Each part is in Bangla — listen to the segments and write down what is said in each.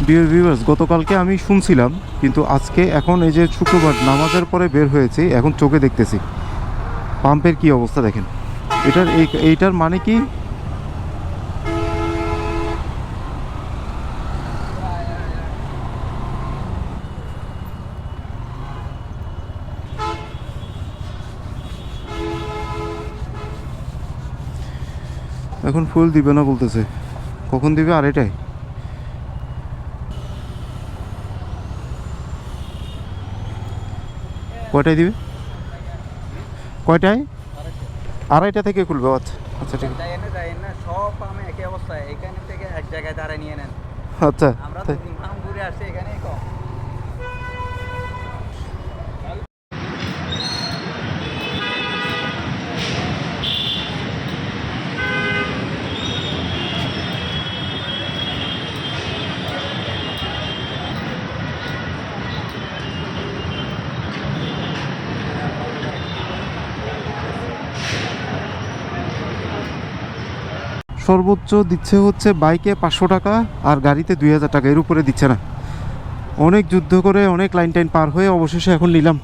ডিয়ার ভিউয়ার্স, গতকালকে আমি শুনছিলাম, কিন্তু আজকে এখন এই যে শুক্রবার নামাজের পরে বের হয়েছি, এখন চোখে দেখতেছি পাম্পের কি অবস্থা দেখেন। এইটার মানে কি, এখন ফুল দিবে না বলতেছে। কখন দিবে? আড়াইটায়। কয়টায় দিবে? কয়টায়? আড়াইটা থেকে খুলবে। আচ্ছা আচ্ছা, ঠিক আছে। সব পামে একই অবস্থায়, এখান থেকে এক জায়গায় দাঁড়ায় নিয়ে নেন। আচ্ছা, আমরা তো পাম ঘুরে আসছি, এখানেই কম। সর্বোচ্চ দিচ্ছে হচ্ছে বাইকে 500 টাকা আর গাড়িতে 2000 টাকা, এর উপরে দিচ্ছে না। অনেক যুদ্ধ করে, অনেক লাইন টাইন পার হয়ে অবশেষে এখন নিলাম।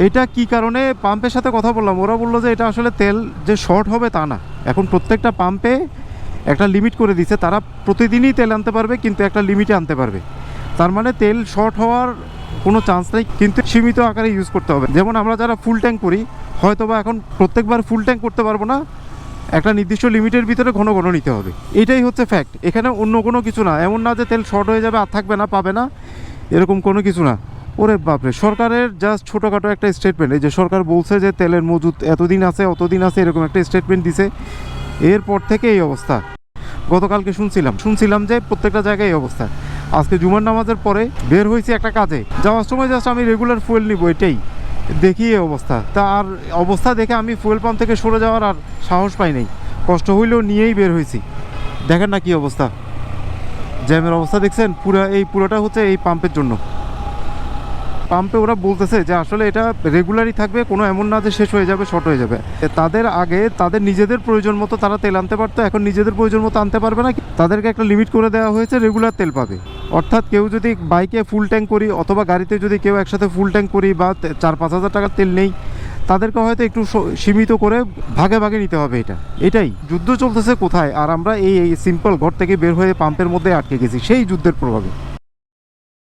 এটা কি কারণে? পাম্পের সাথে কথা বললাম, ওরা বললো যে এটা আসলে তেল যে শর্ট হবে তা না। এখন প্রত্যেকটা পাম্পে একটা লিমিট করে দিচ্ছে, তারা প্রতিদিনই তেল আনতে পারবে, কিন্তু একটা লিমিটে আনতে পারবে। তার মানে তেল শর্ট হওয়ার কোনো চান্স নেই, কিন্তু সীমিত আকারে ইউজ করতে হবে। যেমন আমরা যারা ফুল ট্যাঙ্ক করি, হয়তো বা এখন প্রত্যেকবার ফুল ট্যাঙ্ক করতে পারবো না, একটা নির্দিষ্ট লিমিটের ভিতরে ঘন ঘন নিতে হবে। এটাই হচ্ছে ফ্যাক্ট, এখানে অন্য কোনো কিছু না। এমন না যে তেল শর্ট হয়ে যাবে আর থাকবে না, পাবে না, এরকম কোনো কিছু না। ওরে বাপরে, সরকারের জাস্ট ছোটোখাটো একটা স্টেটমেন্ট, এই যে সরকার বলছে যে তেলের মজুদ এতদিন আছে অতদিন আছে, এরকম একটা স্টেটমেন্ট দিছে, এরপর থেকে এই অবস্থা। গতকালকে শুনছিলাম যে প্রত্যেকটা জায়গায় এই অবস্থা। আজকে জুমার নামাজের পরে বের হয়েছি একটা কাজে, যাওয়ার সময় জাস্ট আমি রেগুলার ফুয়েল নিব, এটাই দেখি এই অবস্থা। তা আর অবস্থা দেখে আমি ফুয়েল পাম্প থেকে সরে যাওয়ার আর সাহস পাই নাই, কষ্ট হইলেও নিয়েই বের হয়েছি। দেখেন না কি অবস্থা, জ্যামের অবস্থা দেখছেন? পুরোটা হচ্ছে এই পাম্পের জন্য। পাম্পে ওরা বলতেছে যে আসলে এটা রেগুলারই থাকবে, কোনো এমন না যে শেষ হয়ে যাবে, শর্ট হয়ে যাবে। তাদের আগে তাদের নিজেদের প্রয়োজন মতো তারা তেল আনতে পারতো, এখন নিজেদের প্রয়োজন মতো আনতে পারবে না। তাদেরকে একটা লিমিট করে দেওয়া হয়েছে, রেগুলার তেল পাবে। অর্থাৎ কেউ যদি বাইকে ফুল ট্যাঙ্ক করি, অথবা গাড়িতে যদি কেউ একসাথে ফুল ট্যাঙ্ক করি, বা 4-5 হাজার টাকার তেল নেই, তাদেরকে হয়তো একটু সীমিত করে ভাগে ভাগে নিতে হবে। এটাই যুদ্ধ চলতেছে কোথায়, আর আমরা এই সিম্পল ঘর থেকে বের হয়ে পাম্পের মধ্যে আটকে গেছি সেই যুদ্ধের প্রভাবে।